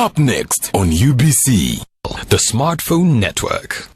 Up next on UBC, the Smartphone Network.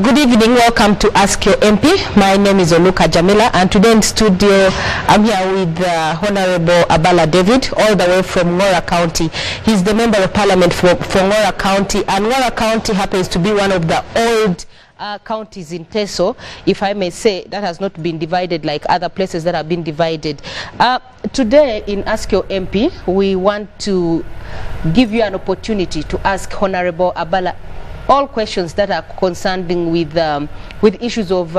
Good evening, welcome to Ask Your MP. My name is Oluka Jamila, and today in studio I'm here with Honorable Abala David, all the way from Ngora County. He's the Member of Parliament for Ngora County, and Ngora County happens to be one of the old counties in Teso, if I may say, that has not been divided like other places that have been divided. Today in Ask Your MP, we want to give you an opportunity to ask Honorable Abala all questions that are concerning with issues of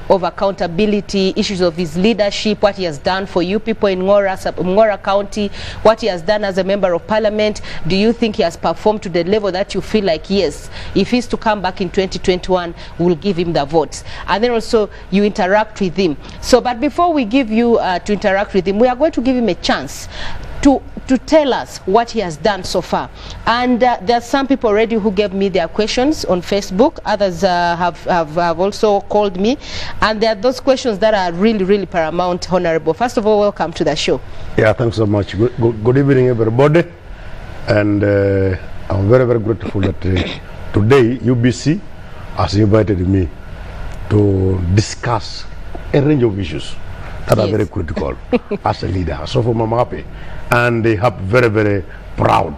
accountability, issues of his leadership, what he has done for you people in Ngora County, what he has done as a Member of Parliament. Do you think he has performed to the level that you feel like, yes, if he's to come back in 2021, we'll give him the votes? And then also you interact with him. So, but before we give you to interact with him, we are going to give him a chance to tell us what he has done so far. And there are some people already who gave me their questions on Facebook. Others have also called me. And there are those questions that are really, really paramount, Honorable. First of all, welcome to the show. Yeah, thanks so much. Good evening, everybody. And I'm very, very grateful that today UBC has invited me to discuss a range of issues that are very critical as a leader. So for I'm happy. And they have very, very proud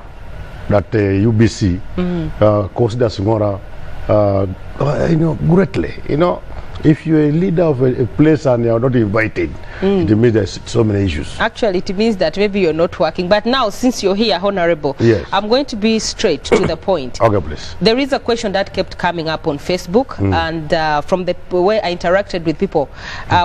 that UBC considers Ngora, greatly. If you're a leader of a place and you're not invited, it means there's so many issues. Actually, it means that maybe you're not working. But now, since you're here, Honorable, yes, I'm going to be straight to the point. Okay, please. There is a question that kept coming up on Facebook, and from the way I interacted with people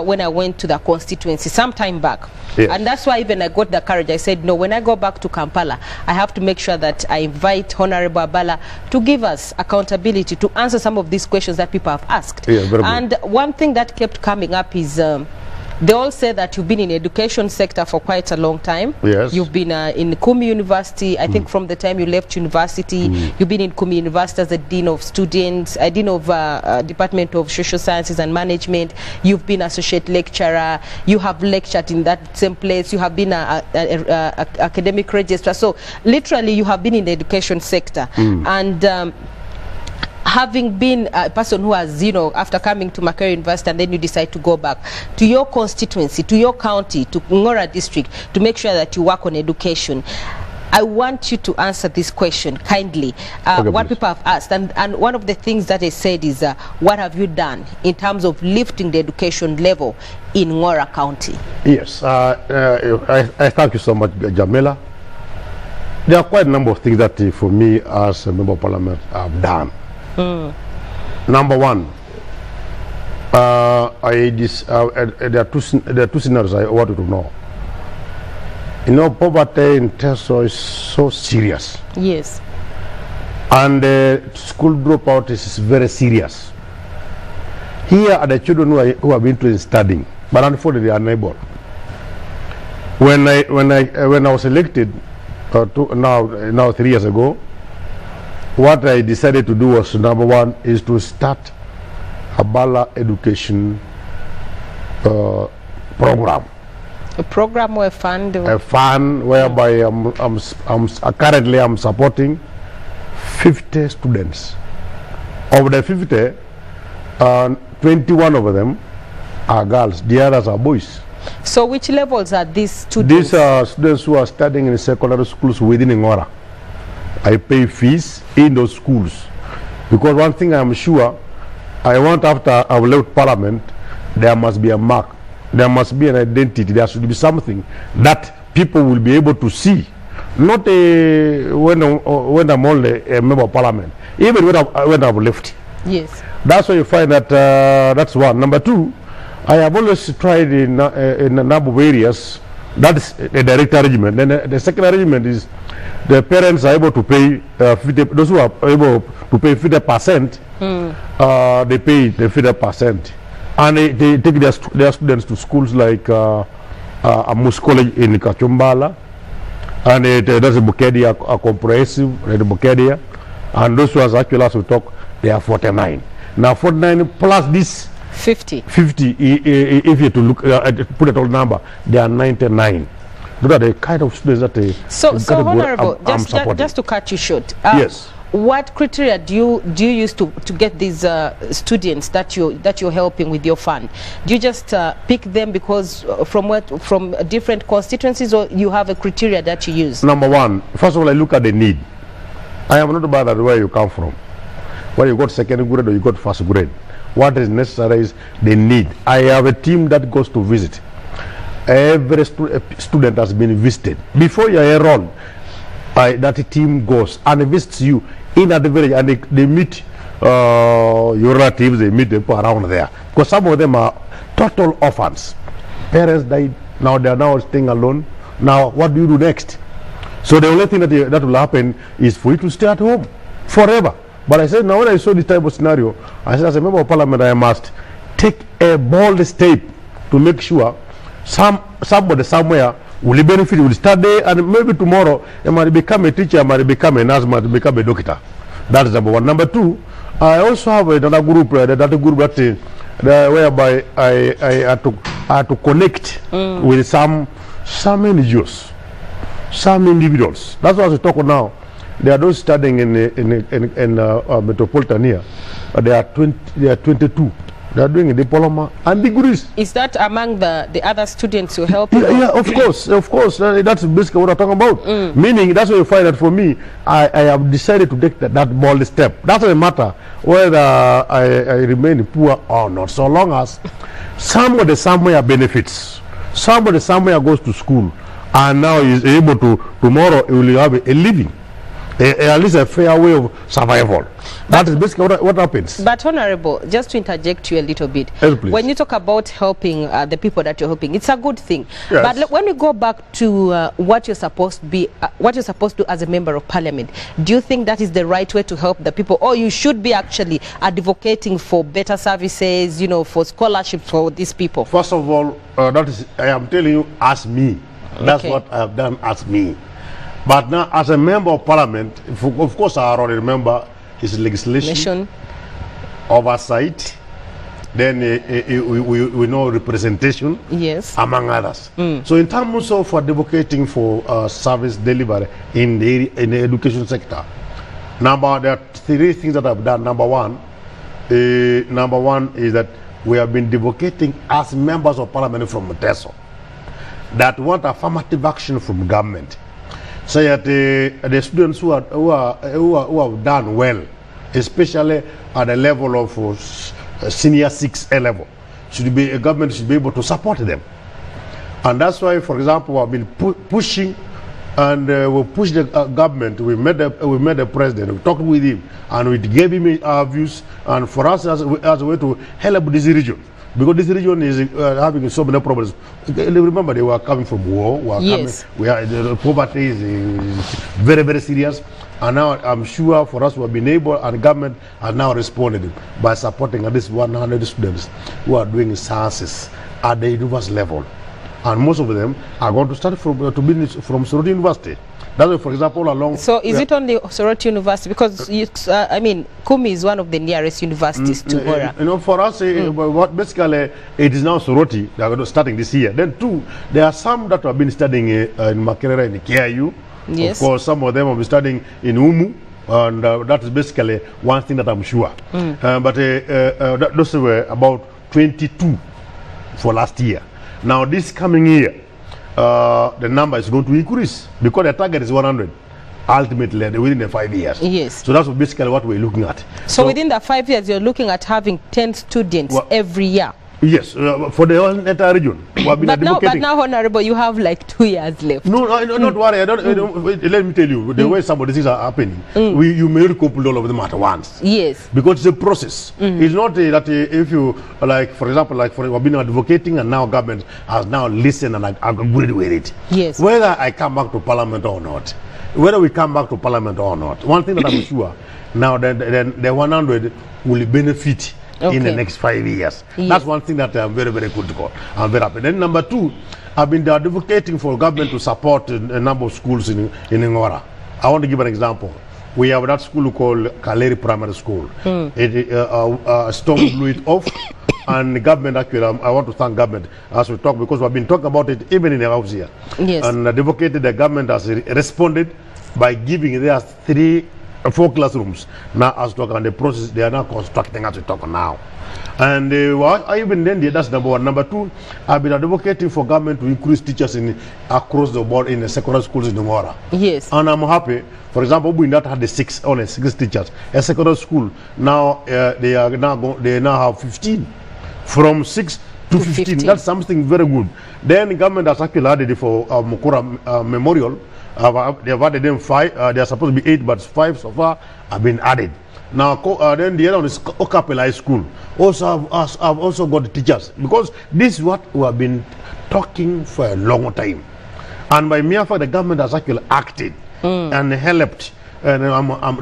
when I went to the constituency some time back. Yes. And that's why even I got the courage. I said, no, when I go back to Kampala, I have to make sure that I invite Honorable Abala to give us accountability to answer some of these questions that people have asked. Yeah, very and good. One thing that kept coming up is they all say that you've been in the education sector for quite a long time. Yes. You've been in Kumi University. I think from the time you left university, you've been in Kumi University as a Dean of Students, a Dean of Department of Social Sciences and Management. You've been Associate Lecturer. You have lectured in that same place. You have been an academic registrar. So literally you have been in the education sector. And having been a person who has, after coming to Makerere University and then you decide to go back to your constituency, to your county, to Ngora district, to make sure that you work on education, I want you to answer this question kindly, what people have asked. And one of the things that I said is, what have you done in terms of lifting the education level in Ngora County? Yes, I thank you so much, Jamila. There are quite a number of things that for me as a Member of Parliament I've done. Number one, there are two scenarios I wanted to know. Poverty in Teso is so serious. Yes. And school dropout is very serious. Here are the children who have been interested in studying, but unfortunately they are unable. When I was elected now 3 years ago, what I decided to do was, number one, is to start a Abala education program. A program or a fund? A fund whereby currently I'm supporting 50 students. Of the 50, 21 of them are girls, the others are boys. So which levels are these students? These are students who are studying in secondary schools within Ngora. I pay fees in those schools, because one thing I'm sure, I want after I've left Parliament, there must be a mark, there must be an identity, there should be something that people will be able to see. Not when I'm only a Member of Parliament, even when I've left. Yes. That's why you find that that's one. Number two, I have always tried in a number of areas. That is a direct arrangement. Then the second arrangement is the parents are able to pay 50. Those who are able to pay 50%, they pay the 50%, and they take their students to schools like Amos College in Kachumbala, and there's a Bukedia, a comprehensive Bukedia, and those ones actually, as we talk, they are 49. Now 49 plus this 50, if you to look put a total number, they are 99. Those are the kind of students that they. So Honorable, just to cut you short. Yes. What criteria do you use to get these students that you're helping with your fund? Do you just pick them because from different constituencies, or you have a criteria that you use? Number one, first of all, I look at the need. I am not about where you come from, whether you got second grade or you got first grade. What is necessary is the need. I have a team that goes to visit. Every student has been visited before you are enrolled. That team goes and visits you in at the village, and they meet your relatives, they meet the people around there, because some of them are total orphans. Parents died, now they are now staying alone. Now what do you do next? So the only thing that will happen is for you to stay at home forever. But I said, now when I saw this type of scenario, I said, as a member of parliament, I must take a bold step to make sure somebody somewhere will benefit, will study, and maybe tomorrow they might become a teacher, might become a nurse, might become a doctor. That is number one. Number two, I also have another group, whereby I had to connect with some NGOs, some individuals. That's what I talk now. There are those studying in metropolitan here. They are 22. They are doing a diploma and degrees. Is that among the other students who help you? Yeah, of course. That's basically what I'm talking about. Meaning, that's why you find that for me, I have decided to take that bold step. That doesn't matter whether I remain poor or not, so long as somebody somewhere benefits, somebody somewhere goes to school, and now is able to, tomorrow he will have a living. At least a fair way of survival. That is basically what happens. But Honorable, just to interject you a little bit, yes, when you talk about helping the people that you're helping, it's a good thing. Yes. But when we go back to what you're supposed to be, what you're supposed to do as a member of parliament, do you think that is the right way to help the people, or you should be actually advocating for better services, you know, for scholarships for these people? First of all, that is, I am telling you, as me. That's what I have done as me. But now, as a member of parliament, of course, I already remember his legislation, oversight, then we know representation, yes, among others. So in terms of advocating for service delivery in the education sector, there are three things that I've done. Number one is that we have been advocating as members of parliament from Moteso that want affirmative action from government. So that the students who have done well, especially at the level of senior 6A level, a government should be able to support them. And that's why, for example, I've been pushing, and we pushed the government. We met the president, we talked with him, and we gave him our views, and for us as a way to help this region. Because this region is having so many problems. Remember, they were coming from war. The poverty is very, very serious. And now I'm sure for us, we have been able, and the government has now responded by supporting at least 100 students who are doing sciences at the university level. And most of them are going to start from Soroti University. That's why, for example, along. So is it only Soroti University? Because I mean, Kumi is one of the nearest universities to Hora. You know, for us, what basically it is now Soroti. They are starting this year. Then two, there are some that have been studying in Makerere in KIU. Yes. Of course, some of them have been studying in Umu, and that is basically one thing that I'm sure. But those were about 22 for last year. Now this coming year, the number is going to increase because the target is 100 ultimately within the 5 years. Yes. So that's basically what we're looking at. So within the 5 years, you're looking at having 10 students every year. Yes, for the whole entire region. We have been But advocating. now, Honorable, you have like 2 years left. No, not worry. I don't, let me tell you, the way some of these things are happening, you may not couple all of them at once. Yes. Because it's a process. It's not that if you, like, for example, we've been advocating and now government has now listened and agreed with it. Yes. Whether I come back to parliament or not, whether we come back to parliament or not, one thing that I'm sure, now the 100 will benefit in the next 5 years. Yes. That's one thing that I'm very, very critical. I'm very happy. Then number 2, I've been advocating for government to support a number of schools in Ngora. I want to give an example. We have that school called Kaleri Primary School. Storm blew it off, and the government actually, I want to thank government as we talk, because we've been talking about it even in the house here. Yes. And advocated, the government has responded by giving there 4 classrooms. Now, as talk on the process, they are now constructing as we talk now. And even then, that's number 1. Number 2, I've been advocating for government to increase teachers across the board in the secondary schools in Ngora. Yes. And I'm happy. For example, we not had only 6 teachers. A secondary school now they now have 15, from 6 to 15. That's something very good. Then the government has actually added it for Mukura Memorial. They have added them 5. They are supposed to be 8, but 5 so far have been added. Now, then the other one is Okapel High School. Also, I've also got the teachers, because this is what we have been talking for a long time. And by mere fact, the government has actually acted and helped. And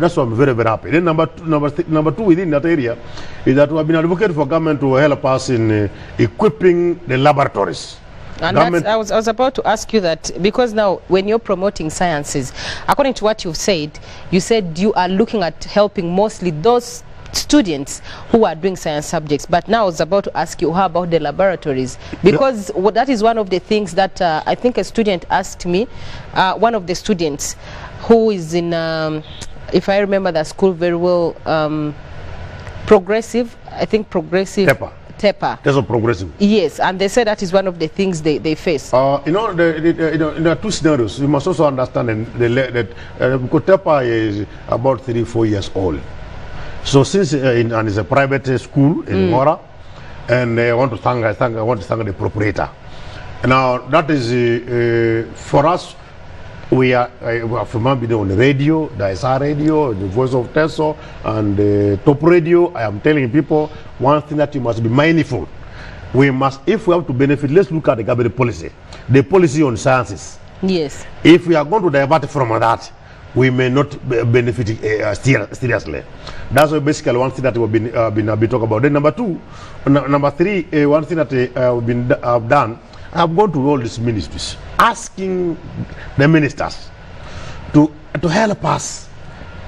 that's why I'm very, very happy. Then number two within that area is that we have been advocating for government to help us in equipping the laboratories. And that's, I was about to ask you that, because now when you're promoting sciences, according to what you've said, you said you are looking at helping mostly those students who are doing science subjects. But now I was about to ask you, how about the laboratories? Because that is one of the things that I think a student asked me, one of the students who is in, if I remember that school very well, Progressive, I think Progressive. Tepa. That's a progressive. Yes, and they said that is one of the things they face. There are 2 scenarios. You must also understand that because Tepa is about 3-4 years old. So since and it's a private school in Ngora, and I want to thank the proprietor. Now that is for us. We have been on the radio, the ISR radio, the Voice of Teso, and the Top Radio. I am telling people one thing that you must be mindful. We must, if we have to benefit, let's look at the government policy, the policy on sciences. Yes. If we are going to divert from that, we may not benefit seriously. That's basically one thing that we've been talking about. Then number 3, one thing that I've done. I've gone to all these ministries, asking the ministers to help us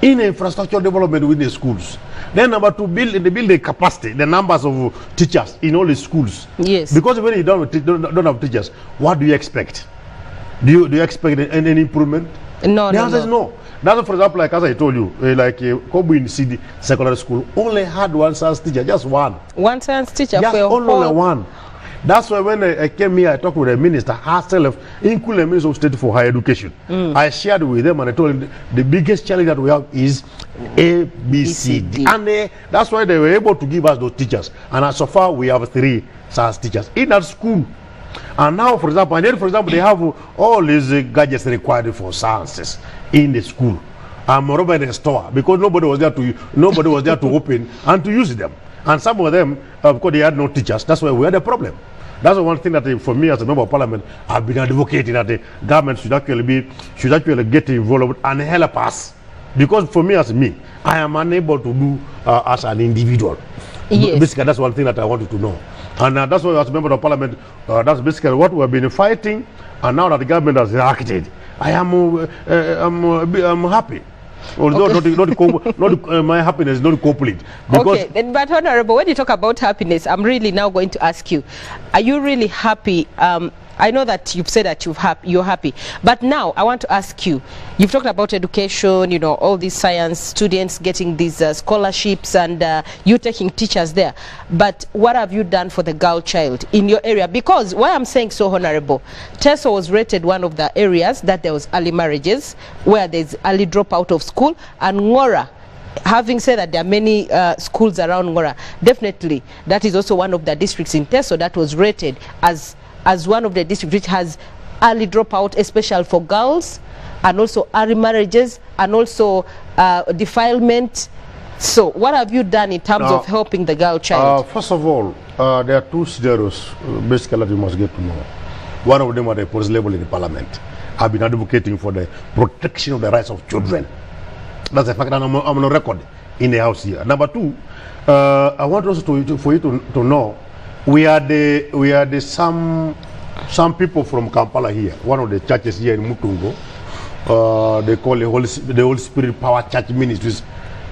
in infrastructure development within the schools. Then number 2, build the capacity, the numbers of teachers in all the schools. Yes. Because when you don't have teachers, what do you expect? Do you expect any improvement? No, the answer is no. That's, for example, like as I told you, like Kobu in CD Secondary School only had 1 science teacher, just 1. 1 science teacher just for only 1. That's why when I came here, I talked with the minister herself, including the Minister of State for Higher Education. I shared with them and I told them the biggest challenge that we have is A, B, C, D. And that's why they were able to give us those teachers. And so far, we have 3 science teachers in that school. And now, for example, they have all these gadgets required for sciences in the school. And moreover, in the store, because nobody was there to open and to use them. And some of them, of course, they had no teachers. That's why we had a problem. That's the one thing that for me as a member of parliament, I've been advocating that the government should actually get involved and help us. Because for me, I am unable to do as an individual. Yes. Basically, that's one thing that I wanted to know. And that's why as a member of parliament, that's basically what we have been fighting. And now that the government has reacted, I'm happy. Although my happiness is not complete. Okay, but Honorable, when you talk about happiness, I'm really now going to ask you, are you really happy? I know that you've said that you're happy, but now I want to ask you, you've talked about education, you know, all these science students getting these scholarships and you taking teachers there, but what have you done for the girl child in your area? Because why I'm saying so, Honorable, Teso was rated one of the areas that there was early marriages, where there's early dropout of school, and Ngora having said that there are many schools around Ngora, definitely that is also one of the districts in Teso that was rated as one of the districts which has early dropout, especially for girls, and also early marriages, and also defilement. So what have you done in terms of helping the girl child? First of all, there are two scenarios basically that you must get to know. One of them at the police level in the parliament. I've been advocating for the protection of the rights of children. That's a fact that I'm on a record in the house here. Number two, I want also for you to know, we are the some people from Kampala here. One of the churches here in Mutungo, they call the Holy Spirit Power Church Ministries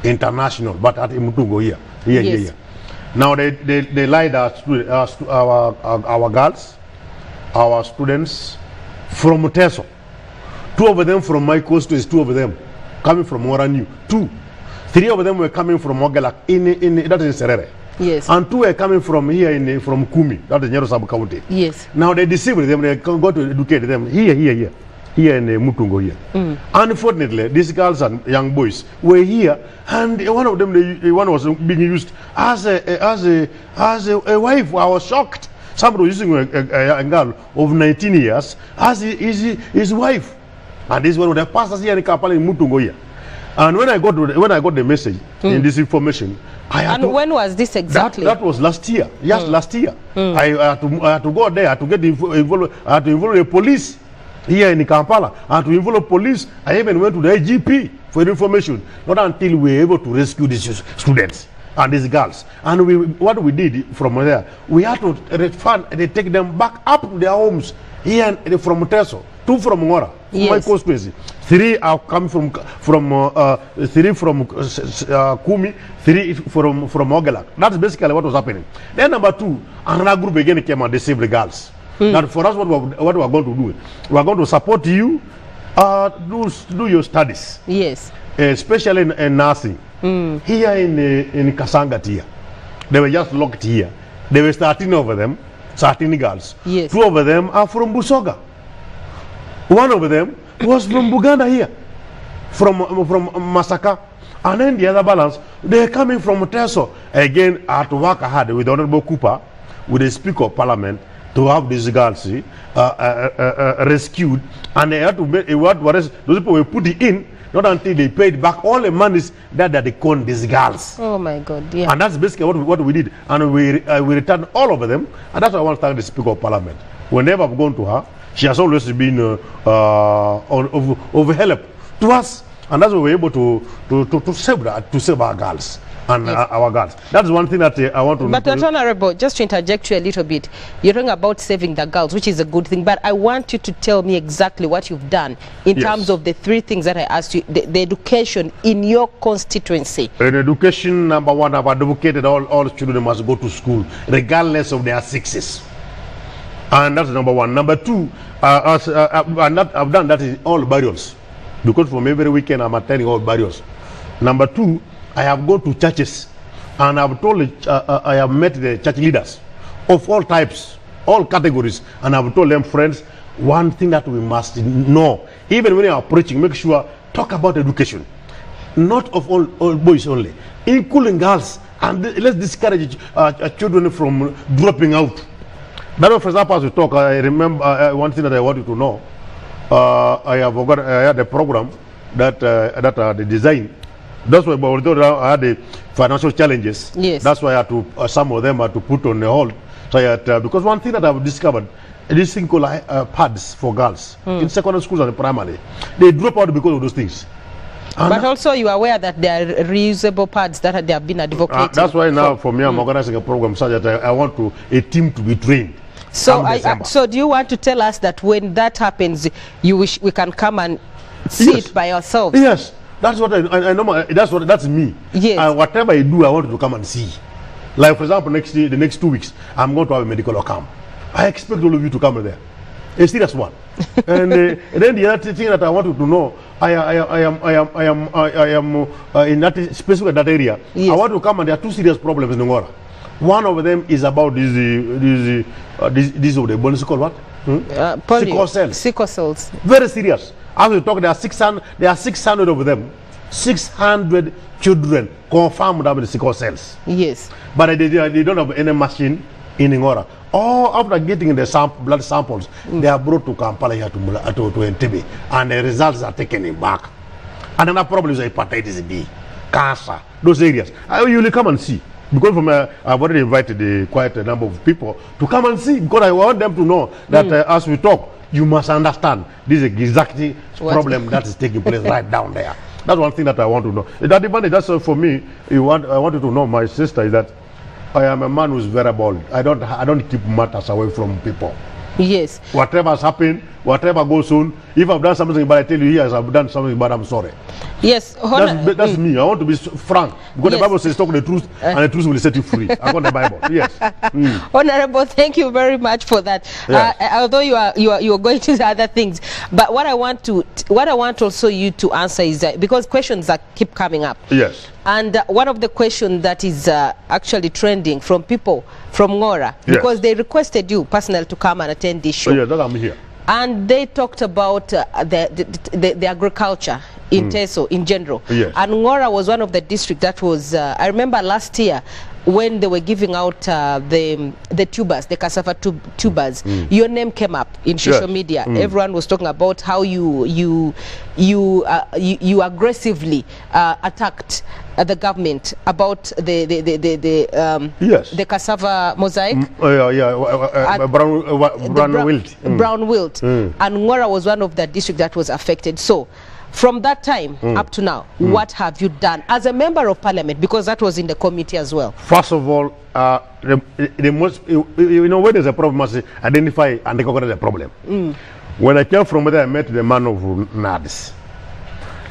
International, but at Mutungo here. Now they lied our girls, our students from Teso. Two of them from my coast is two of them coming from Moranyu. Three of them were coming from Mogelak that is Serere. Yes. And two were coming from here from Kumi, that is Nyero Sub County. Yes. Now they deceived them, they go to educate them here in Mutungo here. Unfortunately, these girls and young boys were here, and one of them, one was being used as a wife. I was shocked. Somebody was using a girl of 19 years as his wife. And this is one of the pastors here in Kampala in Mutungo here. And when I got the message in this information, when was this exactly? That was last year. Yes, last year. I had to go there. I had to get involved. I had to involve the police here in Kampala. I had to involve police. I even went to the IGP for information. Not until we were able to rescue these students and these girls. And what we did from there, we had to refund and take them back up to their homes here from Teso. Two from Ngora, my constituency. Three are coming from three from Kumi, three from Mogelak. That's basically what was happening. Then number two, another group again came and deceived the girls. Now for us, what we are going to do, we are going to support you, do your studies. Yes. Especially in nursing. Here in Kasangat here, they were just locked here. They were 13 of them, 13 girls. Yes. Two of them are from Busoga. One of them was from Buganda here, from Masaka. And then the other balance, they're coming from Teso. Again, I had to work hard with the Honorable Cooper, with the Speaker of Parliament, to have these girls rescued. And they had to make those people were put in, not until they paid back all the monies that they conned these girls. Oh my God, yeah. And that's basically what we did. And we returned all of them. And that's why I want to thank the Speaker of Parliament. Whenever I've gone to her, she has always been of help to us, and that's why we're able to save our girls and our girls. That's one thing that I want to. But Honorable, just to interject you a little bit, you're talking about saving the girls, which is a good thing. But I want you to tell me exactly what you've done in terms of the three things that I asked you. The education in your constituency. In education, number one, I've advocated all children must go to school, regardless of their sexes. And that's number one. Number two, I've done that in all burials, because from every weekend I'm attending all burials. Number two, I have gone to churches, and I've told I have met the church leaders of all types, all categories, and I've told them, friends, one thing that we must know, even when you are preaching, make sure talk about education, not of all boys only, including girls, and let's discourage children from dropping out. That, for example, as we talk, I remember one thing that I wanted to know. I had a program that the design. That's why, although I had the financial challenges, that's why I had to some of them had to put on the hold. So I had, because one thing that I've discovered, this thing called pads for girls in secondary schools and primary, they drop out because of those things. And but also you are aware that there are reusable pads that they have been advocating. That's why now for me I'm organizing a program such that I want a team to be trained. So so do you want to tell us that when that happens, you wish we can come and see it by ourselves? Yes, that's what I know. That's me. Yes. And whatever I do, I want to come and see. Like for example, the next 2 weeks, I'm going to have a medical camp. I expect all of you to come there. A serious one. And then the other thing that I want you to know, I am in that specific that area. Yes. I want to come, and there are two serious problems in Ngora. One of them is about this of the bones called what? Sickle cells. Sickle cells. Very serious. As we talk, there are 600 of them 600 children confirmed with sickle cells. Yes. But they don't have any machine in Ngora. All after getting the blood samples, they are brought to Kampala here to Entebbe, and the results are taken back. And another problem is hepatitis B, cancer, those areas. You will come and see. Because I've already invited quite a number of people to come and see, because I want them to know that as we talk, you must understand this is exactly problem that is taking place right down there. That's one thing that I want to know. That advantage, that's for me. I want you to know, my sister, is that I am a man who's very bold. I don't keep matters away from people. Yes. Whatever has happened, whatever goes on, if I've done something bad, I tell you, yes, I've done something bad, I'm sorry. Yes. That's me. I want to be frank. Because the Bible says talk the truth, and the truth will set you free. I got the Bible. Yes. Honorable, thank you very much for that. Yes. Although you are going to the other things, but what I want also you to answer is because questions that keep coming up. Yes. And one of the questions that is actually trending from people from Ngora, because they requested you personally to come and attend this show. Oh, yeah, that I'm here. And they talked about the agriculture in Teso in general. Yes. And Ngora was one of the districts that was, I remember last year when they were giving out the tubers, the cassava tubers, your name came up in social media. Everyone was talking about how you aggressively attacked the government about the cassava mosaic. Brown wilt. Brown wilt. And Ngora was one of the districts that was affected. So from that time up to now, what have you done as a member of parliament? Because that was in the committee as well. First of all, the most, when there's a problem, must identify and recognize the problem. When I came from there, I met the man of NADS.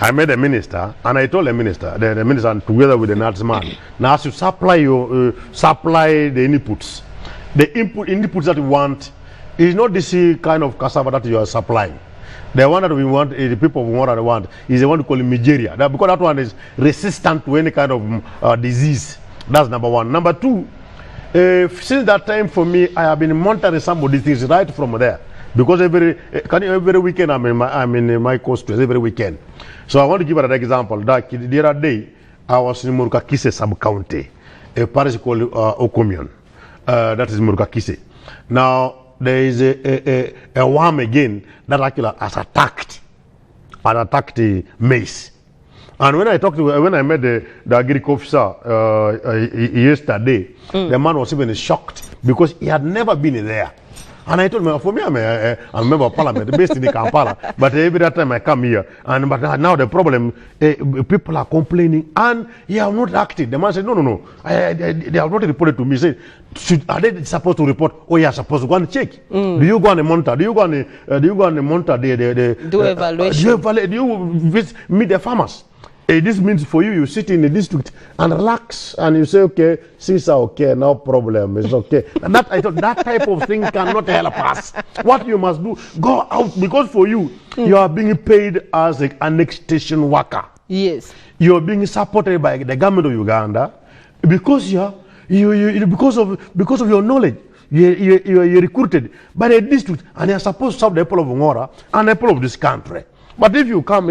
I met the minister, and I told the minister, and together with the NADS man, now as you supply the inputs, the inputs that you want is not this kind of cassava that you are supplying. The one that we want, the people of Ngora want, is the one called Nigeria. Because that one is resistant to any kind of disease. That's number one. Number two, since that time for me, I have been monitoring some of these things right from there. Because every weekend I'm in my constituency, every weekend. So I want to give an example. The other day, I was in Murukakise sub-county, a parish called Okomion. That is Murukakise. Now, there is a worm again that actually has attacked the maize. And when I met the agriculture officer yesterday, the man was even shocked because he had never been there. And I told him, for me, I'm a member of parliament based in Kampala, but every time I come here, but now the problem, people are complaining, and he have not acted. The man said, no, they have not reported to me. He said, are they supposed to report? Oh, you are supposed to go and check. Do you go and monitor? Do you go and monitor do evaluation? Do you meet the farmers? This means for you sit in the district and relax, and you say, okay, things are okay, no problem, it's okay. And I thought that type of thing cannot help us. What you must do, go out, because for you, you are being paid as an annexation worker. Yes. You are being supported by the government of Uganda because because of your knowledge. You're recruited by the district, and you're supposed to serve the people of Ngora and the people of this country. But if you come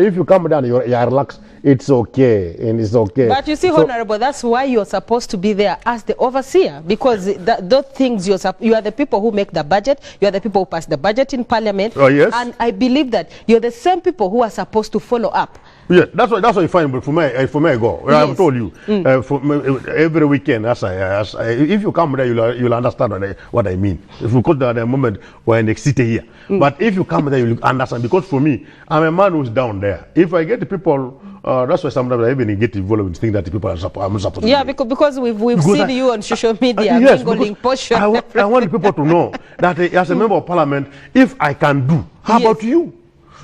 down, you're relaxed, it's okay, and it's okay. But you see, Honorable, that's why you're supposed to be there as the overseer, because those things, you are the people who make the budget, you are the people who pass the budget in parliament. Oh, yes. And I believe that you're the same people who are supposed to follow up. Yeah, that's what you find. But for me, I go. Yes. I've told you every weekend. If you come there, you'll understand what I mean. Because at the moment we're in the city here, but if you come there, you'll understand. Because for me, I'm a man who's down there. If I get the people, that's why sometimes I even get involved in things that the people are supposed to. Yeah, because we've seen you on social media. Yes, I want people to know that as a member of parliament, if I can do, how about you?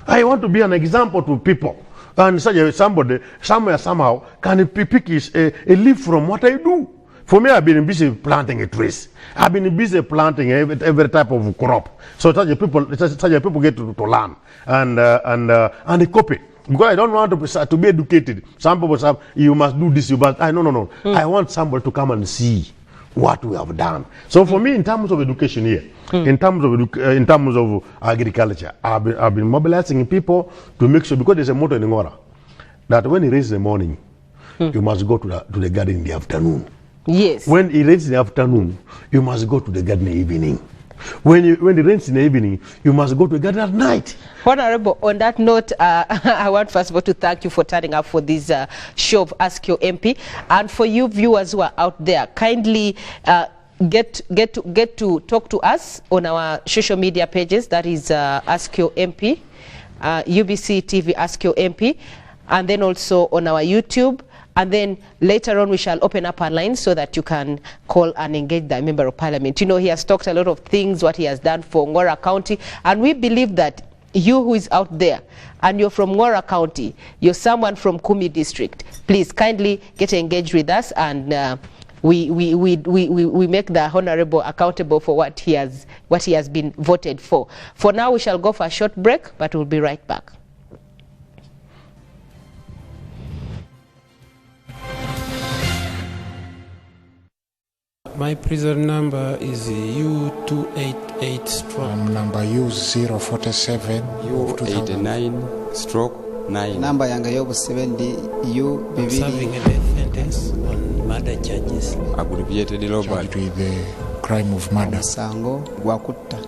I want to be an example to people. And somebody, somewhere, somehow, can pick a leaf from what I do. For me, I've been busy planting a trees. I've been busy planting every type of crop. So such a people get to learn and they copy. Because I don't want to be educated. Some people say, you must do this, no. I want somebody to come and see what we have done. So for me, in terms of education here, in terms of agriculture, I've been mobilizing people to make sure, because there's a motto in Ngora, that when it rains in the morning, you must go to the garden in the afternoon. Yes. When it rains in the afternoon, you must go to the garden in the evening. When it rains in the evening, you must go to the garden at night. Honorable, on that note, I want first of all to thank you for turning up for this show of Ask Your MP. And for you viewers who are out there, kindly get to talk to us on our social media pages. That is Ask Your MP, UBC TV Ask Your MP, and then also on our YouTube. And then later on, we shall open up our lines so that you can call and engage the Member of Parliament. You know, he has talked a lot of things, what he has done for Ngora County. And we believe that you who is out there, and you're from Ngora County, you're someone from Kumi District, please kindly get engaged with us, and we make the Honorable accountable for what he has been voted for. For now, we shall go for a short break, but we'll be right back. My prison number is U288 number U047 U89/9. Number yanga yobu 70 U I'm serving a death sentence on murder charges. Abbreviated charged with the crime of murder. Sango gwakutta.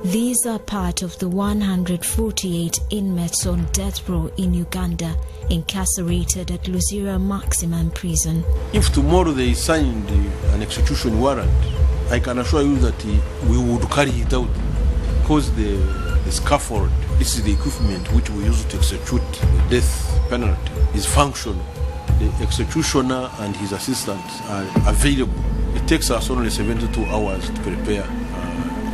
These are part of the 148 inmates on death row in Uganda, incarcerated at Luzira Maximum Prison. If tomorrow they signed an execution warrant, I can assure you that we would carry it out, because the scaffold, this is the equipment which we use to execute the death penalty, is functional. The executioner and his assistants are available. It takes us only 72 hours to prepare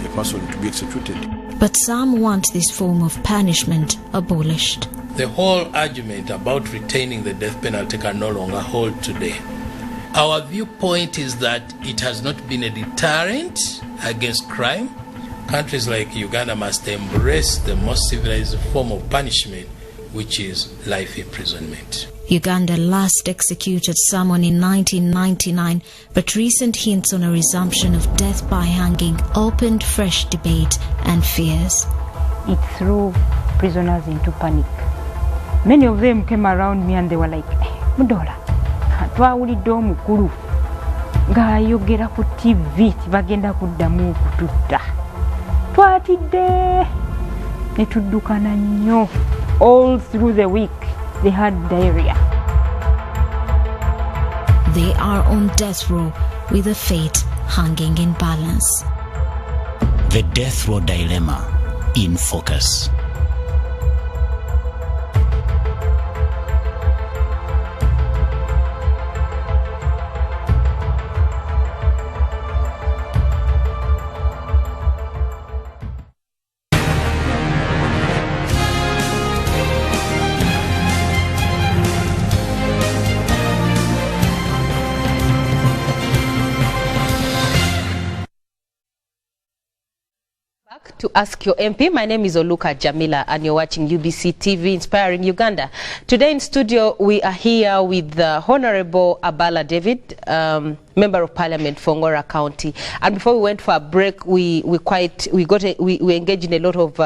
a person to be executed. But some want this form of punishment abolished. The whole argument about retaining the death penalty can no longer hold today. Our viewpoint is that it has not been a deterrent against crime. Countries like Uganda must embrace the most civilized form of punishment, which is life imprisonment. Uganda last executed someone in 1999, but recent hints on a resumption of death by hanging opened fresh debate and fears. It threw prisoners into panic. Many of them came around me and they were like, Mudola, twawulidde omukulu ng'ayogera ku TV bagenda kuddamu okututta. Twatidde ne tuddukana nnyo. All through the week they had diarrhea. They are on death row with a fate hanging in balance. The death row dilemma in focus. To Ask Your MP. My name is Oluka Jamila and you're watching UBC TV Inspiring Uganda. Today in studio we are here with the Honorable Abala David, Member of Parliament for Ngora County. And before we went for a break, we engaged in a lot of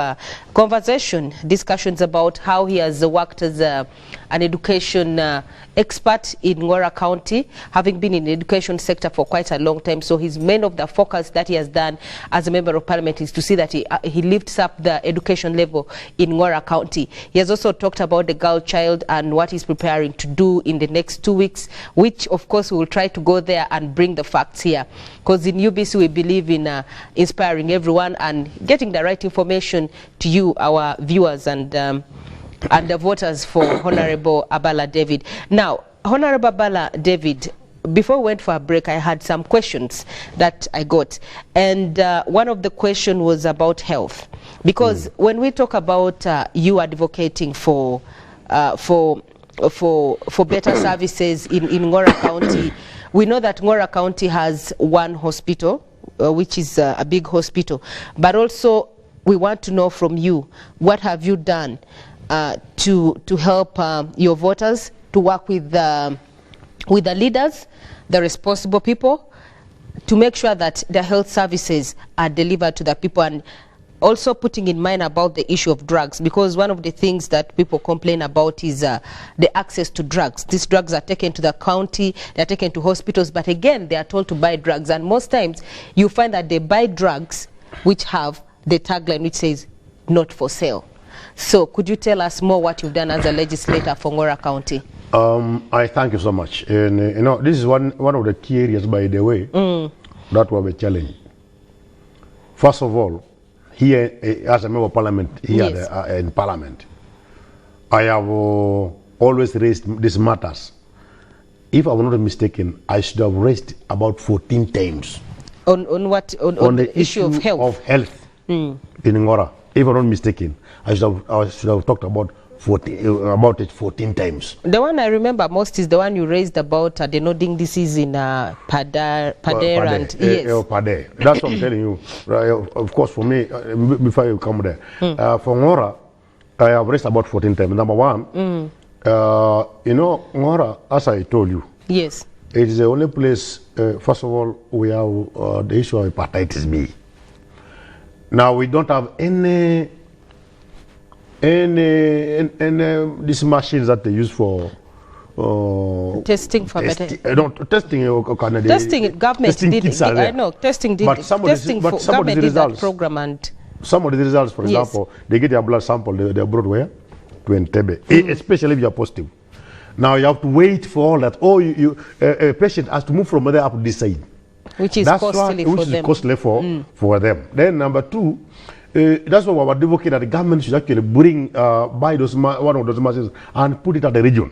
discussions about how he has worked as an education expert in Ngora County, having been in the education sector for quite a long time. So his main of the focus that he has done as a Member of Parliament is to see that he lifts up the education level in Ngora County. He has also talked about the girl child and what he's preparing to do in the next 2 weeks, which of course we will try to go there and bring the facts here, because in UBC we believe in inspiring everyone and getting the right information to you, our viewers, and the voters for Honorable Abala David. Now, Honorable Abala David, before we went for a break, I had some questions that I got, and one of the questions was about health, because when we talk about you advocating for better services in Ngora County, we know that Ngora County has one hospital, which is a big hospital, but also we want to know from you, what have you done to help your voters, to work with the leaders, the responsible people, to make sure that the health services are delivered to the people, and also putting in mind about the issue of drugs, because one of the things that people complain about is the access to drugs. These drugs are taken to the county, they're taken to hospitals, but again, they are told to buy drugs. And most times, you find that they buy drugs which have the tagline which says, not for sale. So could you tell us more what you've done as a legislator for Ngora County? I thank you so much. And you know, this is one of the key areas, by the way, that were a challenge. First of all, here as a member of parliament, here Yes. in parliament, I have always raised these matters. If I'm not mistaken, I should have raised about 14 times. On what? On the issue of health? in Ngora. If I'm not mistaken, I should have talked about it 14 times. The one I remember most is the one you raised about denuding disease in Pader and yes. Pader. That's what I'm telling you. Of course, for me, before you come there, for Ngora, I have raised about 14 times. Number one, you know, Ngora, as I told you, yes, it is the only place. First of all, we have the issue of hepatitis B. Now we don't have any these machines that they use for testing for testing. Government testing did it. I know testing did. But some of the results, program and some of the results, for example, they get their blood sample, they're brought where to Entebbe, especially if you are positive. Now you have to wait for all that. Oh, a patient has to move from there up to this side, which is costly for them. Then number two, that's why we were advocating that the government should actually bring buy one of those machines and put it at the region,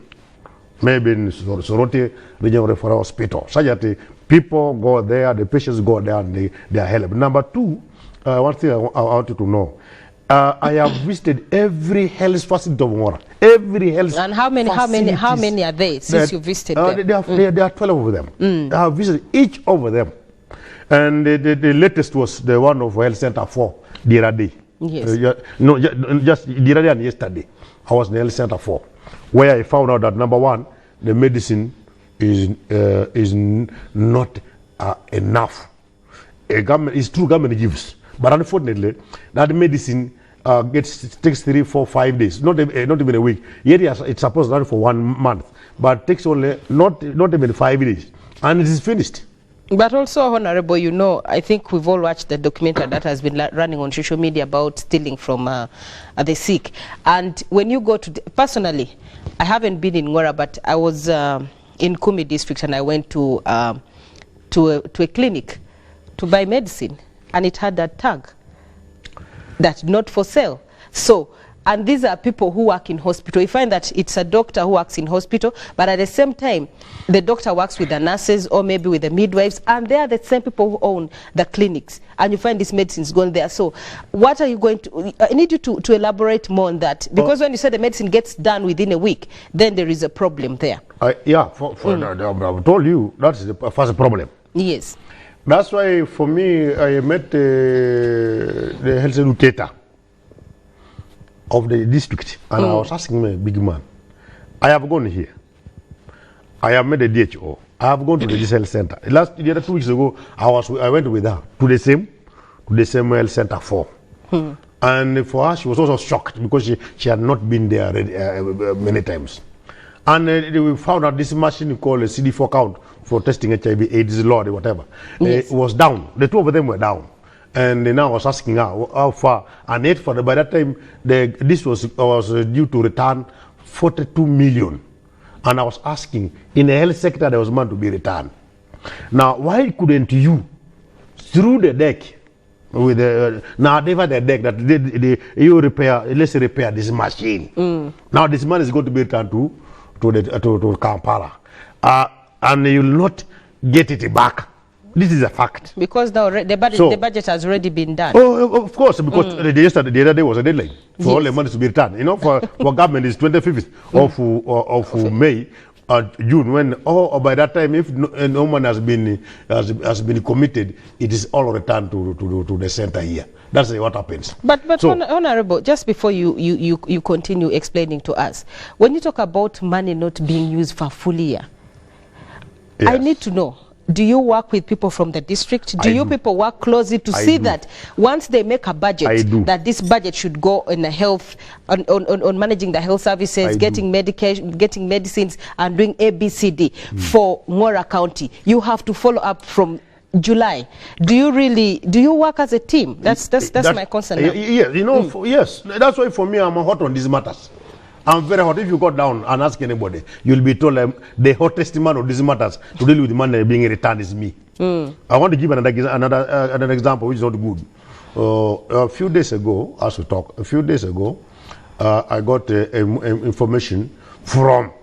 maybe in Soroti Regional Referral Hospital, so that people go there, the patients go there, and they are helped. Number two, one thing I want you to know. I have visited every health facility of Ngora. Every health. And how many are they since you visited them? There are 12 of them. I have visited each of them, and the latest was the one of Health Center 4, Diradi. Yes. Just Diradi and yesterday. I was in Health Center 4, where I found out that number one, the medicine is not enough. It's true, government gives. But unfortunately, that medicine takes 3, 4, 5 days, not even a week. Yet it's supposed to run for 1 month, but takes only not even 5 days, and it is finished. But also, Honorable, you know, I think we've all watched the documentary that has been running on social media about stealing from the sick. And when you go to, personally, I haven't been in Ngora, but I was in Kumi district, and I went to a clinic to buy medicine. And it had that tag, that's not for sale. So, and these are people who work in hospital. You find that it's a doctor who works in hospital, but at the same time, the doctor works with the nurses or maybe with the midwives, and they are the same people who own the clinics. And you find these medicines going there. So, what are you going to? I need you to elaborate more on that, because when you say the medicine gets done within a week, then there is a problem there. I've told you that's the first problem. Yes. That's why, for me, I met the health educator of the district, and I was asking me, big man, I have gone here. I have met the DHO. I have gone to the health center. The other 2 weeks ago, I went with her to the same health center 4. And for her, she was also shocked because she had not been there many times. And we found out this machine called a CD4 count for testing HIV, AIDS, Lord, whatever. Yes. It was down. The two of them were down. And now I was asking her how far. And yet, by that time, this was due to return 42 million. And I was asking, in the health sector, there was meant to be returned. Now, why couldn't you, through the deck, with now they've had the deck that you let's repair this machine. Now this money is going to be returned to Kampala, and you will not get it back. This is a fact. Because now the budget has already been done. Oh, of course, because the other day was a deadline for all the money to be returned. You know, for government is 25th of May, June. When by that time, if no one has been committed, it is all returned to the center here. That's what happens. But so, Honorable, just before you continue explaining to us, when you talk about money not being used for a full year, yes. I need to know, do you work with people from the district? Do you people work closely to I see do. that once they make a budget, I do. that this budget should go on the health, on managing the health services, getting medication, getting medicines, and doing ABCD for Ngora County? You have to follow up from July. Do you work as a team? That's my concern now. Yes, you know, yes. That's why for me, I'm hot on these matters. I'm very hot. If you go down and ask anybody, you'll be told the hottest man on these matters to deal with the money being returned is me. I want to give another example, which is not good. A few days ago, I got information from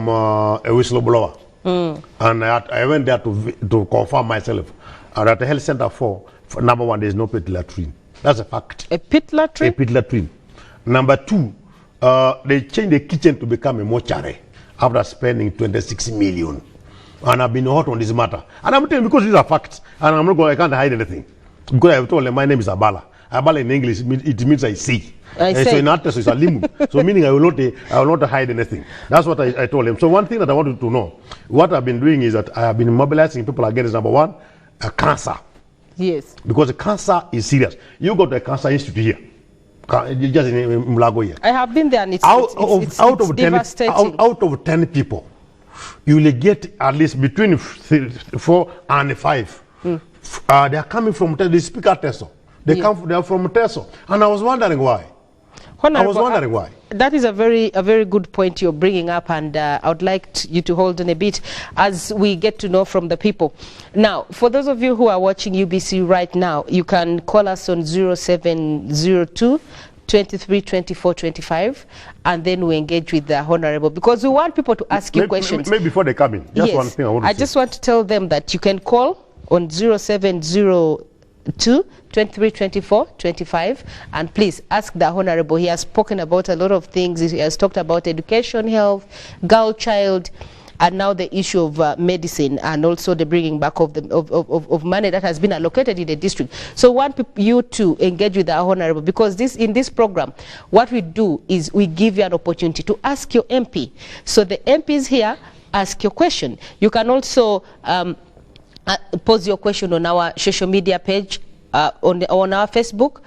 a whistleblower. And I went there to confirm myself. And at the health center number one, there is no pit latrine. That's a fact. A pit latrine? A pit latrine. Number two, they changed the kitchen to become a mortuary after spending 26 million. And I've been hot on this matter. And I'm telling you, because these are facts. And I can't hide anything. Because I've told them my name is Abala. Abala in English, it means I see. So in artist it's a limu. So meaning I will not hide anything. That's what I told him. So one thing that I wanted to know, what I've been doing is that I have been mobilizing people against, number one, cancer. Yes. Because the cancer is serious. You go to a cancer institute here. Just in Mulago here. I have been there and it's devastating. Out of 10 people, you will get at least between 4 and 5. They are coming from the speaker Teso. They are from Teso. And I was wondering why. Why. That is a very good point you're bringing up, and I would like you to hold on a bit as we get to know from the people. Now, for those of you who are watching UBC right now, you can call us on 0702 23 24 25, and then we engage with the Honorable, because we want people to ask you questions. Maybe before they come in, just one thing I want to say. just want to tell them that you can call on 0702 23 24 25, and please ask the Honorable. He has spoken about a lot of things. He has talked about education, health, girl child, and now the issue of medicine, and also the bringing back of money that has been allocated in the district. So I want you to engage with the Honorable, because in this program, what we do is we give you an opportunity to ask your MP. So the MP is here, ask your question. You can also pose your question on our social media page, on our Facebook.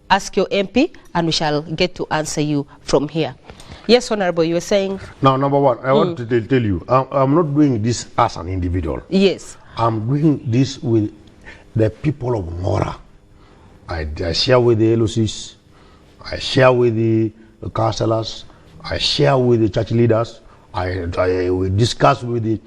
Ask your MP, and we shall get to answer you from here. Yes, Honorable, you were saying? Now, number one, I want to tell you, I'm not doing this as an individual. Yes. I'm doing this with the people of Ngora. I share with the LOCs, I share with the councillors, I share with the church leaders, we discuss with the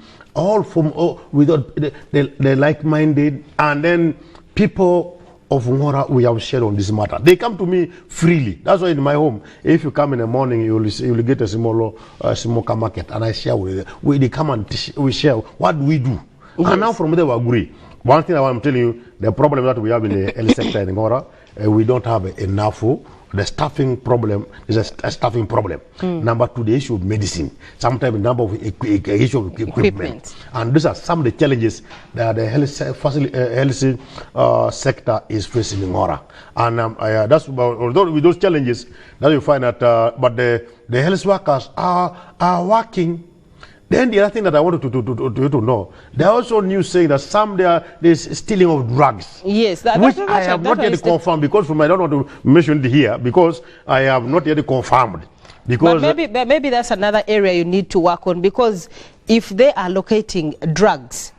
like-minded, and then people of Ngora, we have shared on this matter. They come to me freely. That's why in my home, if you come in the morning, you will get a small market, and I share with them. They come and we share what we do. Yes. And now from there we agree. One thing I'm telling you, the problem that we have in the health sector in Ngora, we don't have enough. The staffing problem is a staffing problem. Number two, the issue of medicine. Sometimes the number of issue of equipment. And these are some of the challenges that the health sector is facing in Ngora. And that's although with those challenges, that you find that, but the health workers are working. Then the other thing that I wanted to know, there are also news saying that there's stealing of drugs. Yes, which I have not yet confirmed, because I don't want to mention it here, because I have not yet confirmed. Because but maybe that's another area you need to work on, because if they are allocating drugs,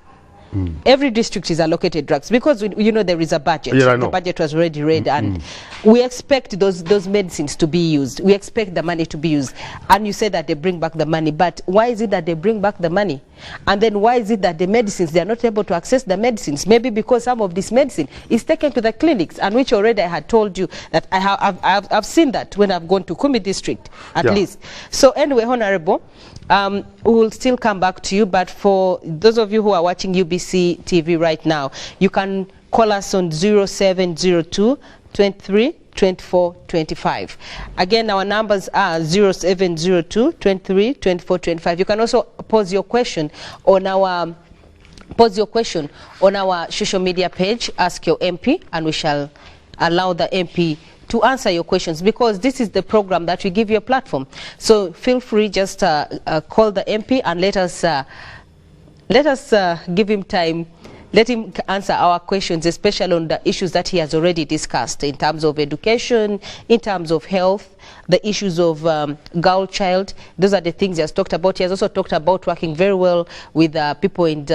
every district is allocated drugs, because there is a budget. Yeah, I know. The budget was already read, and we expect those medicines to be used. We expect the money to be used. And you say that they bring back the money, but why is it that they bring back the money? And then why is it that the medicines, they are not able to access the medicines? Maybe because some of this medicine is taken to the clinics, and which already I had told you that I've seen that when I've gone to Kumi district, at least. So anyway, Honorable, we will still come back to you, but for those of you who are watching UBC TV right now, you can call us on 0702 23 24 25. Again, our numbers are 0702 23 24 25. You can also pose your question on our social media page, Ask Your MP, and we shall allow the MP to answer your questions, because this is the program that we give you a platform. So feel free, just call the MP and let us let us give him time. Let him answer our questions, especially on the issues that he has already discussed in terms of education, in terms of health, the issues of girl child. Those are the things he has talked about. He has also talked about working very well with people in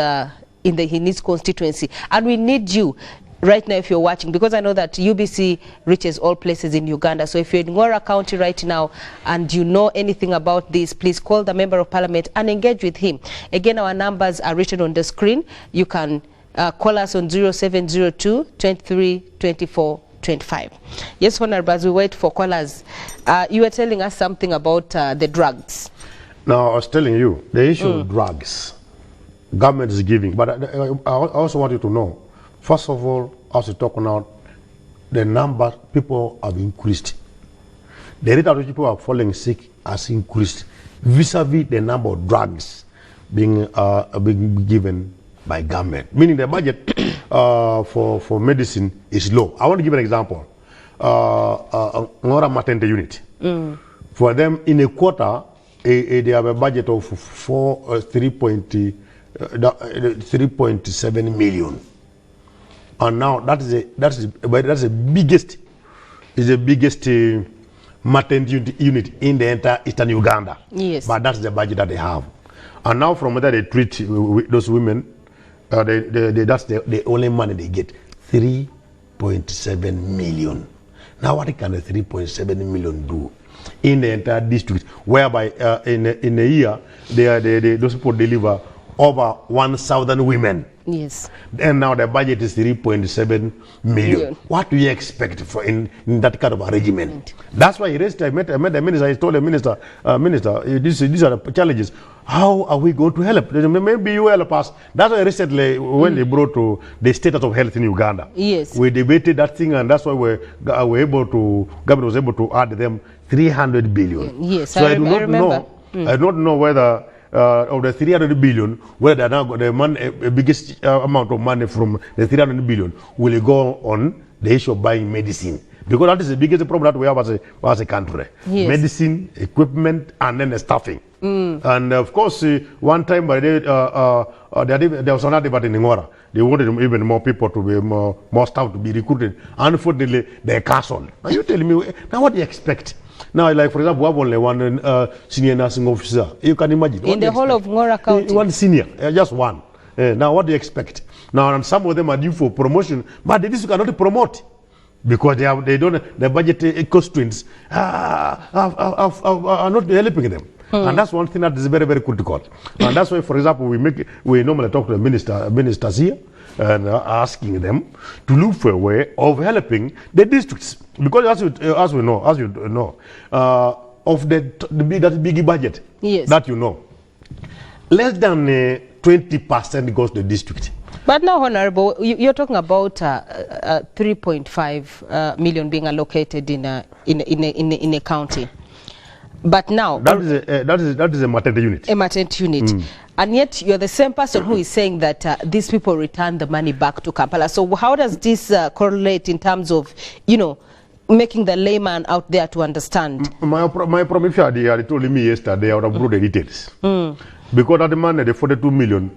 his constituency. And we need you right now if you're watching, because I know that UBC reaches all places in Uganda. So if you're in Ngora County right now and you know anything about this, please call the Member of Parliament and engage with him. Again, our numbers are written on the screen. You can call us on 0702 23 24 25. Yes, Honorable, as we wait for callers, you were telling us something about the drugs. Now, I was telling you, the issue of drugs, government is giving, but I also want you to know, first of all, as we talk now, the number of people have increased. The rate at which people are falling sick has increased vis-a-vis the number of drugs being given by government, meaning the budget for medicine is low. I want to give an example. Ngora maternity unit. For them, in a quarter, they have a budget of 3.7 million, and now that's the biggest maternity unit in the entire Eastern Uganda. Yes. But that's the budget that they have, and now from whether they treat those women. That's the only money they get, 3.7 million. Now what can the 3.7 million do in the entire district, whereby in a year those people deliver over 1,000 women? Yes. And now the budget is 3.7 million. What do you expect for in that kind of arrangement? That's why I met the minister. I told the minister, these are the challenges. How are we going to help? Maybe you help us. That's why recently when they brought to the status of health in Uganda, yes, we debated that thing, and that's why government was able to add them 300 billion. Yes, so I do not remember. know. I don't know whether of the 300 billion, whether they now got the biggest amount of money from the 300 billion will go on the issue of buying medicine. Because that is the biggest problem that we have as a country. Yes. Medicine, equipment, and then the staffing. And of course, one time by there was another debate in Ngora. They wanted even more people to be more staff to be recruited. Unfortunately, they canceled. Now you tell me, now what do you expect? Now, like for example, we have only one senior nursing officer. You can imagine. In the whole of Ngora County. One senior, just one. Now, what do you expect? Now, and some of them are due for promotion, but they just cannot promote because they don't. The budget constraints are not helping them. And that's one thing that is very, very critical. And that's why, for example, we normally talk to the ministers here and asking them to look for a way of helping the districts. Because as you know, of that big budget, yes, that you know, less than 20% goes to the district. But now, Honorable, you're talking about 3.5 million being allocated in a county. But now that is a maternity unit. A maternity unit. And yet you're the same person who is saying that these people return the money back to Kampala. So how does this correlate in terms of, making the layman out there to understand? My problem, if you had told me yesterday, I would have brought the details. Because at the money, the 42 million,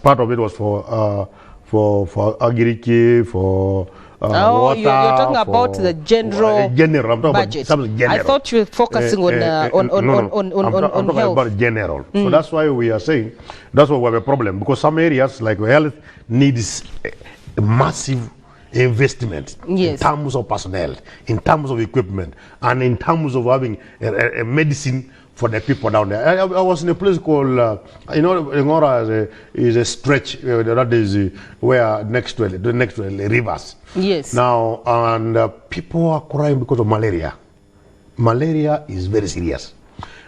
part of it was for agriculture, for water, you're talking about the general budget. I thought you were focusing on health. I'm talking about general. So that's why we are saying that's why we have a problem, because some areas like health needs a massive investment, yes, in terms of personnel, in terms of equipment, and in terms of having a medicine for the people down there. I was in a place called, Ngora is a stretch that is where next to the rivers. Yes. Now, and people are crying because of malaria. Malaria is very serious.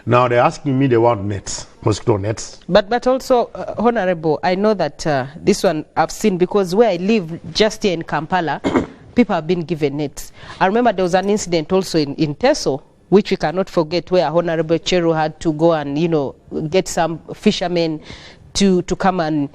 Now they're asking me they want nets, mosquito nets. But also, Honorable, I know that this one I've seen, because where I live just here in Kampala, people have been given nets. I remember there was an incident also in Teso, which we cannot forget, where Honorable Cheru had to go and, get some fishermen to come and,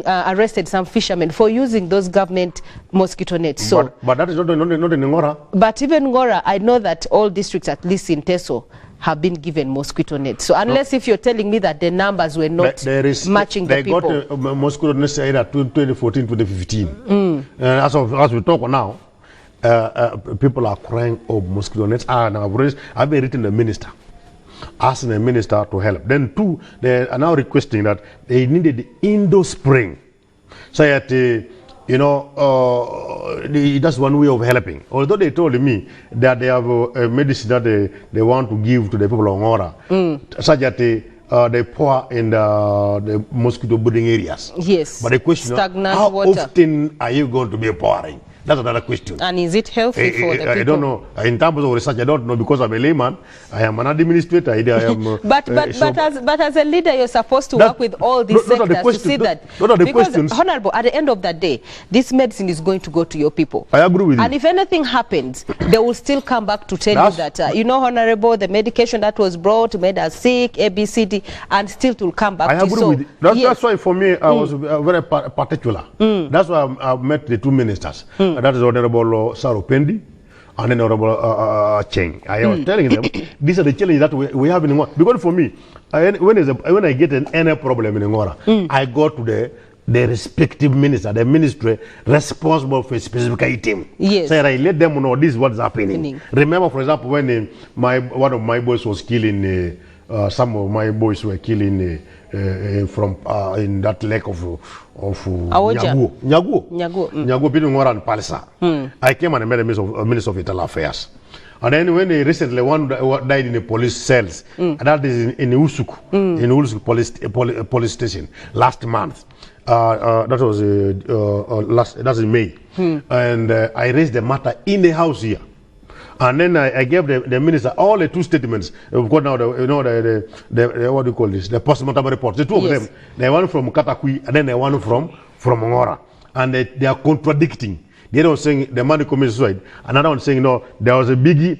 arrested some fishermen for using those government mosquito nets. So, but that is not in Ngora. But even Ngora, I know that all districts, at least in Teso, have been given mosquito nets. So unless if you're telling me that the numbers were not matching the people. They got mosquito nets either 2014, 2015. As we talk now, people are crying over mosquito nets. And I've been written the minister, asking the minister to help. Then two, they are now requesting that they needed the indoor spraying. So that, that's one way of helping. Although they told me that they have a medicine that they want to give to the people of Ngora, such that they pour in the mosquito breeding areas. Yes. But the question is, how often are you going to be pouring? That's another question. And is it healthy for the people? I don't know. In terms of research, I don't know because I'm a layman. I am an administrator. I am, but as a leader, you're supposed to work with all these sectors to see that. Because, Honorable, at the end of the day, this medicine is going to go to your people. I agree with you. And if anything happens, they will still come back to tell you that, Honorable, the medication that was brought made us sick, ABCD, and still to come back to you. I agree with you. That's why for me, I was very particular. That's why I met the two ministers. That is Honorable Saropendi and then Honorable Cheng. I was telling them, these are the challenges that we have in Ngora. Because for me, when I get any problem in Ngora, I go to the respective minister, the ministry responsible for a specific item. Yes. So I let them know this is what's happening. Remember, for example, when one of my boys was killing, some of my boys were killing from in that lake of Nyaguo between Ngora and Palisa. I came and met a minister of Internal Affairs. And then when recently one died in the police cells, and that is in Usuk, in Usuk police station last month. That was that's in May. And I raised the matter in the house here. And then I gave the minister all the two statements. We've got now the what do you call this? The postmortem report. The two of them. The one from Katakui and then the one from Ngora. And they are contradicting. The other one saying the man committed suicide. Another one saying no, there was a biggie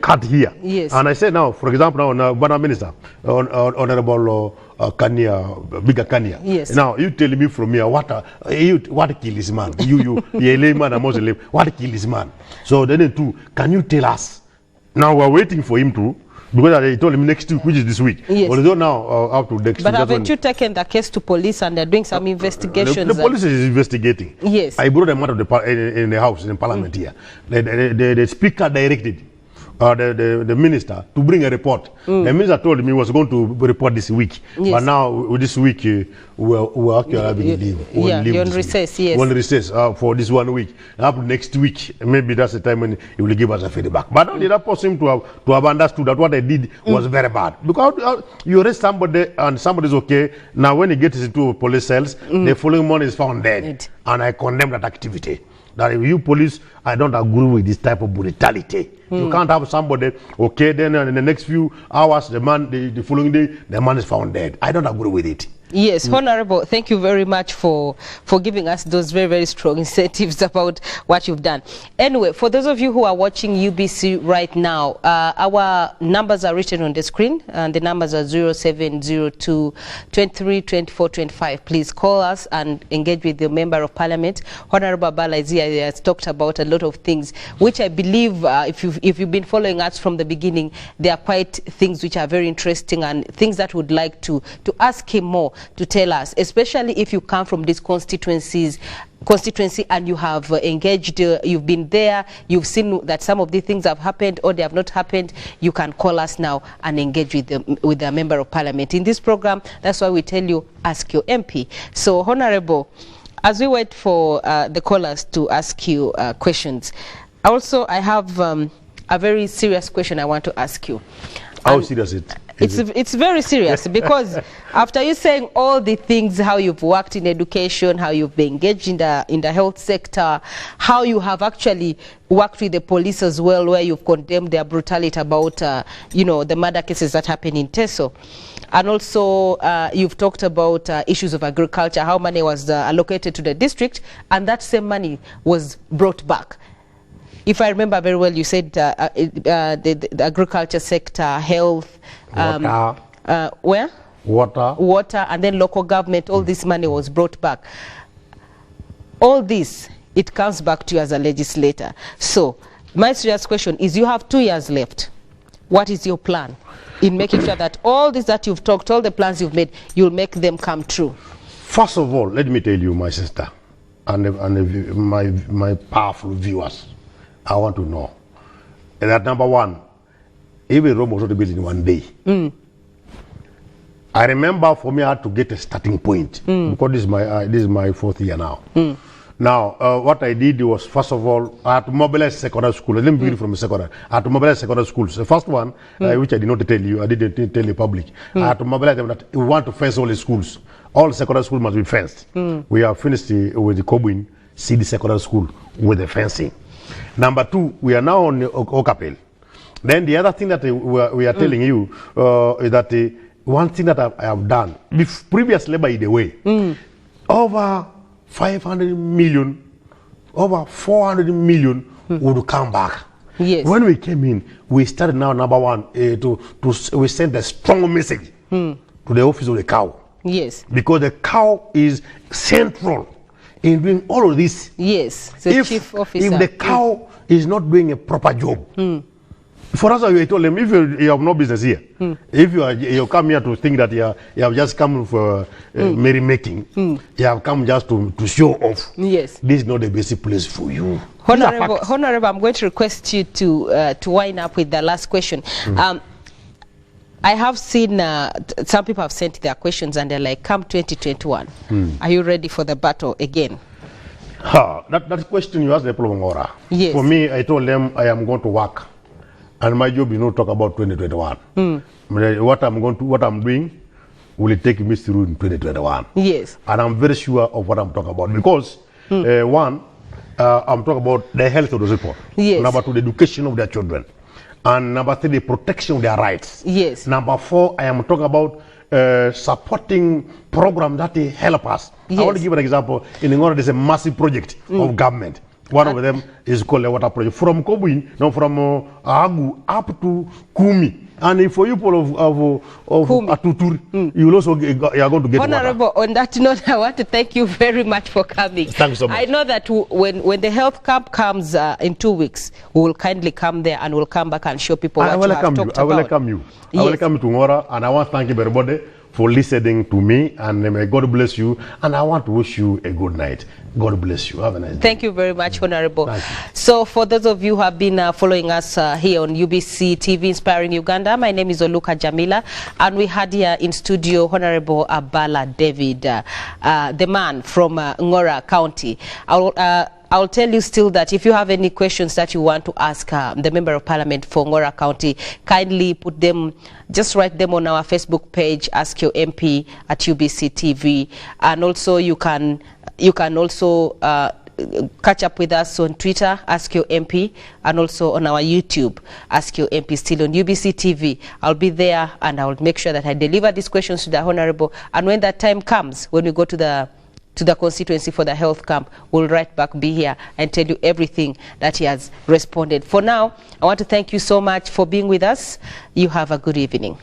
cut here. Yes. And I said now, for example, now Bana Minister, Honorable Kania, bigger Kania. Yes. Now you tell me from here what kill this man? you a layman, a Muslim. What kill this man? So then too, can you tell us? Now we're waiting for him to. Because they told him next week, which is this week. Yes. Although now up to next week. But haven't you taken the case to police and they're doing some investigations? The police is investigating. Yes. I brought them out of in the house, in Parliament here. The speaker directed the minister to bring a report. The minister told me he was going to report this week. Yes. But now this week we're actually having leave. You're on recess, yes. We're on recess for this 1 week. Up next week, maybe that's the time when he will give us a feedback. But only that person to have understood that what they did was very bad. Because you arrest somebody and somebody's okay. Now when he gets into police cells, the following morning is found dead. And I condemn that activity. That if you police, I don't agree with this type of brutality. You can't have somebody, okay, then in the next few hours, the following day, the man is found dead. I don't agree with it. Yes, Honorable, thank you very much for giving us those very, very strong incentives about what you've done. Anyway, for those of you who are watching UBC right now, our numbers are written on the screen, and the numbers are 0702 23 24 25. Please call us and engage with the Member of Parliament. Honorable Abala Izia has talked about a lot of things, which I believe, if you've been following us from the beginning, they are quite things which are very interesting and things that would like to ask him more to tell us, especially if you come from these constituency and you have engaged, you've been there, you've seen that some of these things have happened or they have not happened. You can call us now and engage with the Member of Parliament. In this program, that's why we tell you, ask your MP. So, Honorable, as we wait for the callers to ask you questions, I have a very serious question I want to ask you. How serious is it? It's very serious because after you saying all the things, how you've worked in education, how you've been engaged in the health sector, how you have actually worked with the police as well, where you've condemned their brutality about the murder cases that happen in Teso, and also you've talked about issues of agriculture, how money was allocated to the district, and that same money was brought back. If I remember very well, you said the agriculture sector, health, water, where? Water, and then local government, all this money was brought back. All this, it comes back to you as a legislator. So, my serious question is, you have 2 years left what is your plan in making sure that all this that you've talked, all the plans you've made, you'll make them come true? First of all, let me tell you, my sister, and my powerful viewers, I want to know that number one, every Rome was not built in one day. I remember for me I had to get a starting point because this is my 4th year now. Now, what I did was, first of all, I had to mobilize secondary school. Let me begin from secondary. I had to mobilize secondary schools. The first one, which I did not tell you, I didn't tell the public. I had to mobilize them that we want to fence all the schools. All secondary schools must be fenced. We have finished with the Kobwin CD Secondary School with the fencing. Number 2, we are now on Okapel. Then the other thing that we are telling you is that one thing that I have done, previously by the way, over 500 million, over 400 million would come back. Yes. When we came in, we started now, number one, we sent a strong message to the office of the cow. Yes. Because the cow is central in doing all of this. Yes. The chief officer. If the cow is not doing a proper job, for us, we told them, if you have no business here, if you come here to think that you have just come for merrymaking, you have come just to show off. Yes. This is not the basic place for you. Honorable, I'm going to request you to wind up with the last question. I have seen some people have sent their questions and they're like, come 2021, are you ready for the battle again? That question you asked the Ngora. Yes. For me, I told them I am going to work. And my job is not talk about 2021. What I'm doing will take me through in 2021. Yes. And I'm very sure of what I'm talking about because one, I'm talking about the health of the people. Yes. Number 2, the education of their children. And number 3, the protection of their rights. Yes. Number 4, I am talking about supporting programs that help us. Yes. I want to give an example. In Ngora, there's a massive project of government. One of them is called the water project. From Kobwin, from Agu up to Kumi. And for you people of Atutur, you will also you are going to get Honorable, water. On that note, I want to thank you very much for coming. Thanks so much. I know that when the health camp comes in 2 weeks, we will kindly come there and we'll come back and show people what you have talked about. I welcome you. Yes. I welcome you to Ngora, and I want to thank everybody for listening to me, and may God bless you, and I want to wish you a good night. God bless you. Have a nice day. Thank you very much, Honorable. Thank you. So for those of you who have been following us here on UBC TV Inspiring Uganda, my name is Oluka Jamila, and we had here in studio Honorable Abala David, the man from Ngora County. I'll tell you still that if you have any questions that you want to ask the Member of Parliament for Ngora County, kindly put them, just write them on our Facebook page, Ask Your MP at UBC TV. And also you can also catch up with us on Twitter, Ask Your MP, and also on our YouTube, Ask Your MP, still on UBC TV. I'll be there and I'll make sure that I deliver these questions to the Honorable. And when that time comes, when we go to the constituency for the health camp, we'll right back be here and tell you everything that he has responded. For now, I want to thank you so much for being with us. You have a good evening.